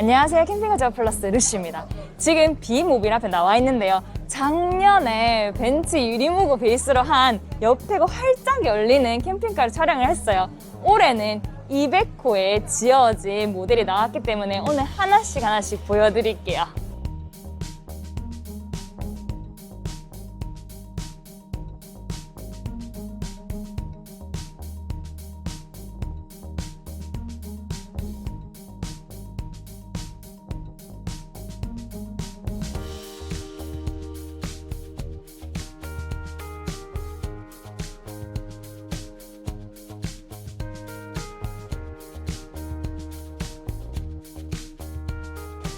안녕하세요. 캠핑카 제어 플러스 루시입니다. 지금 비모빌 앞에 나와 있는데요. 작년에 벤츠 유리무고 베이스로 한 옆에가 활짝 열리는 캠핑카를 촬영을 했어요. 올해는 200호에 지어진 모델이 나왔기 때문에 오늘 하나씩 보여드릴게요.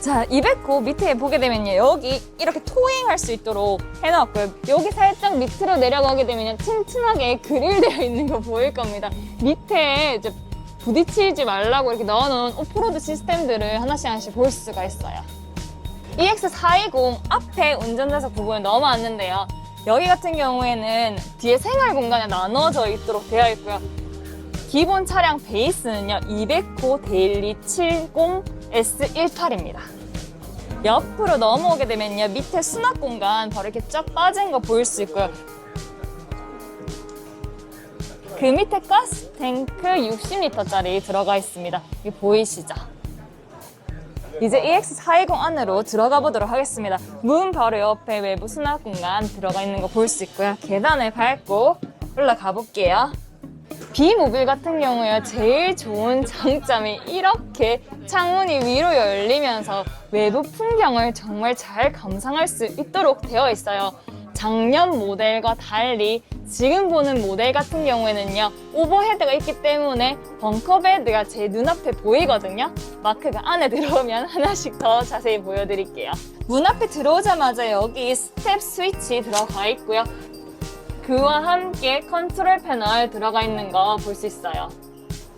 자, 200호 밑에 보게 되면요. 여기 이렇게 토잉할 수 있도록 해놨고요. 여기 살짝 밑으로 내려가게 되면요. 튼튼하게 그릴되어 있는 거 보일 겁니다. 밑에 이제 부딪히지 말라고 이렇게 넣어놓은 오프로드 시스템들을 하나씩 볼 수가 있어요. EX420 앞에 운전자석 부분을 넘어왔는데요. 여기 같은 경우에는 뒤에 생활 공간에 나눠져 있도록 되어 있고요. 기본 차량 베이스는요. 200호 데일리 70S18입니다. 옆으로 넘어오게 되면요. 밑에 수납 공간 바로 이렇게 쫙 빠진 거 보일 수 있고요. 그 밑에 가스 탱크 60리터짜리 들어가 있습니다. 이게 보이시죠? 이제 EX420 안으로 들어가 보도록 하겠습니다. 문 바로 옆에 외부 수납 공간 들어가 있는 거 볼 수 있고요. 계단을 밟고 올라가 볼게요. 비모빌 같은 경우에 제일 좋은 장점이 이렇게 창문이 위로 열리면서 외부 풍경을 정말 잘 감상할 수 있도록 되어 있어요. 작년 모델과 달리 지금 보는 모델 같은 경우에는요, 오버헤드가 있기 때문에 벙커베드가 제 눈앞에 보이거든요. 마크가 안에 들어오면 하나씩 더 자세히 보여드릴게요. 문 앞에 들어오자마자 여기 스텝 스위치 들어가 있고요. 그와 함께 컨트롤 패널 들어가 있는 거 볼 수 있어요.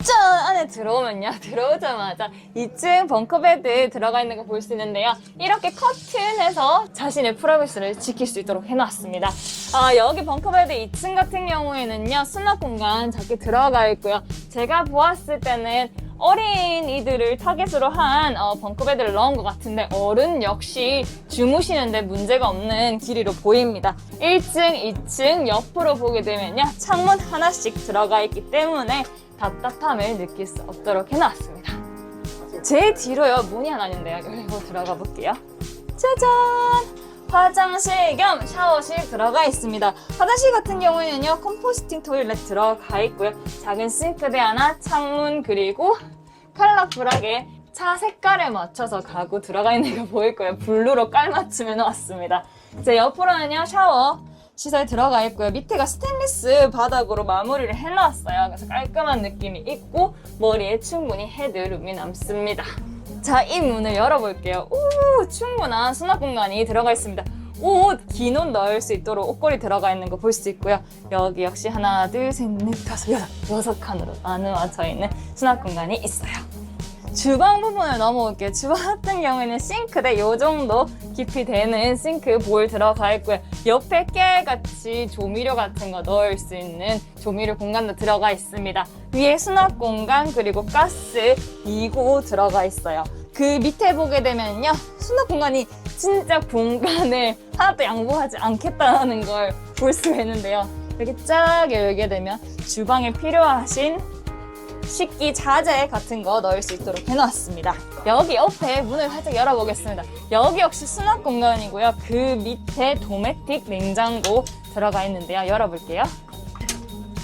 짠! 안에 들어오면요. 들어오자마자 2층 벙커베드 들어가 있는 거 볼 수 있는데요. 이렇게 커튼해서 자신의 프라이버시를 지킬 수 있도록 해놨습니다. 여기 벙커베드 2층 같은 경우에는요. 수납 공간 작게 들어가 있고요. 제가 보았을 때는 어린이들을 타겟으로 한 벙커베드를 넣은 것 같은데 어른 역시 주무시는데 문제가 없는 길이로 보입니다. 1층, 2층 옆으로 보게 되면요. 창문 하나씩 들어가 있기 때문에 답답함을 느낄 수 없도록 해놨습니다. 제 뒤로요. 문이 하나 있는데요. 열고 들어가 볼게요. 짜잔! 화장실 겸 샤워실 들어가 있습니다. 화장실 같은 경우에는요, 컴포스팅 토일렛 들어가 있고요. 작은 싱크대 하나, 창문, 그리고 컬러풀하게 차 색깔에 맞춰서 가구 들어가 있는 거 보일 거예요. 블루로 깔맞춤 해놨습니다. 이제 옆으로는요, 샤워 시설 들어가 있고요. 밑에가 스테인리스 바닥으로 마무리를 해놨어요. 그래서 깔끔한 느낌이 있고 머리에 충분히 헤드룸이 남습니다. 자, 이 문을 열어볼게요. 오, 충분한 수납 공간이 들어가 있습니다. 옷, 긴 옷 넣을 수 있도록 옷걸이 들어가 있는 거 볼 수 있고요. 여기 역시 하나, 둘, 셋, 넷, 다섯, 여섯 칸으로 나누어져 있는 수납 공간이 있어요. 주방 부분을 넘어올게요. 주방 같은 경우에는 싱크대 요 정도 깊이 되는 싱크 볼 들어가 있고요. 옆에 깨알같이 조미료 같은 거 넣을 수 있는 조미료 공간도 들어가 있습니다. 위에 수납 공간 그리고 가스 2구 들어가 있어요. 그 밑에 보게 되면요. 수납 공간이 진짜 공간을 하나도 양보하지 않겠다는 걸 볼 수가 있는데요. 이렇게 쫙 열게 되면 주방에 필요하신 식기 자재 같은 거 넣을 수 있도록 해놨습니다. 여기 옆에 문을 살짝 열어보겠습니다. 여기 역시 수납 공간이고요. 그 밑에 도메틱 냉장고 들어가 있는데요. 열어볼게요.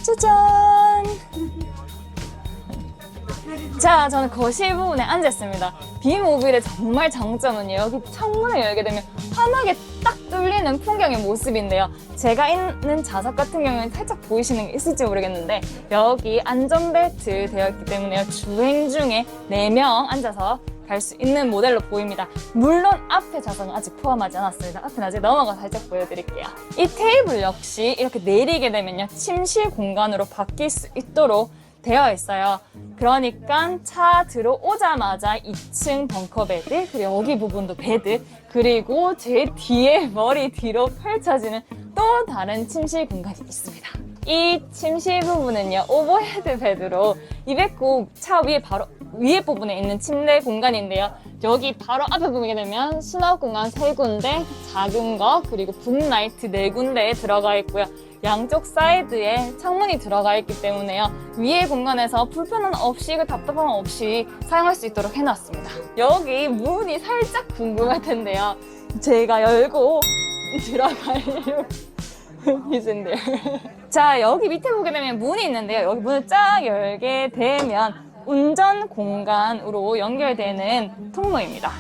짜잔! 자, 저는 거실 부분에 앉았습니다. 비모빌의 정말 장점은요. 여기 창문을 열게 되면 환하게 딱 뚫리는 풍경의 모습인데요. 제가 있는 좌석 같은 경우는 살짝 보이시는 게 있을지 모르겠는데 여기 안전벨트 되어 있기 때문에 주행 중에 4명 앉아서 갈 수 있는 모델로 보입니다. 물론 앞에 좌석은 아직 포함하지 않았습니다. 앞에 나중에 넘어가서 살짝 보여드릴게요. 이 테이블 역시 이렇게 내리게 되면요. 침실 공간으로 바뀔 수 있도록 되어 있어요. 그러니까 차 들어오자마자 2층 벙커베드, 그리고 여기 부분도 베드, 그리고 제 뒤에 머리 뒤로 펼쳐지는 또 다른 침실 공간이 있습니다. 이 침실 부분은요, 오버헤드 베드로 209 차 위에 바로 위에 부분에 있는 침대 공간인데요. 여기 바로 앞에 보게 되면 수납 공간 3군데, 작은 거, 그리고 북라이트 4군데에 들어가 있고요. 양쪽 사이드에 창문이 들어가 있기 때문에요. 위에 공간에서 불편함 없이, 답답함 없이 사용할 수 있도록 해놨습니다. 여기 문이 살짝 궁금할 텐데요. 제가 열고 들어가려고 이젠데요. 자, 여기 밑에 보게 되면 문이 있는데요. 여기 문을 쫙 열게 되면 운전 공간으로 연결되는 통로입니다.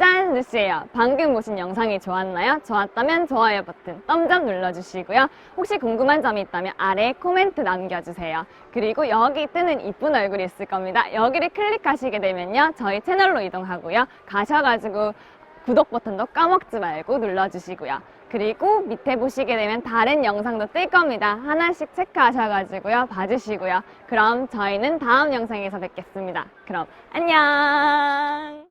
짠! 뉴스예요. 방금 보신 영상이 좋았나요? 좋았다면 좋아요 버튼, 덤점 눌러주시고요. 혹시 궁금한 점이 있다면 아래 코멘트 남겨주세요. 그리고 여기 뜨는 이쁜 얼굴이 있을 겁니다. 여기를 클릭하시게 되면요, 저희 채널로 이동하고요. 가셔가지고 구독 버튼도 까먹지 말고 눌러주시고요. 그리고 밑에 보시게 되면 다른 영상도 뜰 겁니다. 하나씩 체크하셔가지고요, 봐주시고요. 그럼 저희는 다음 영상에서 뵙겠습니다. 그럼 안녕!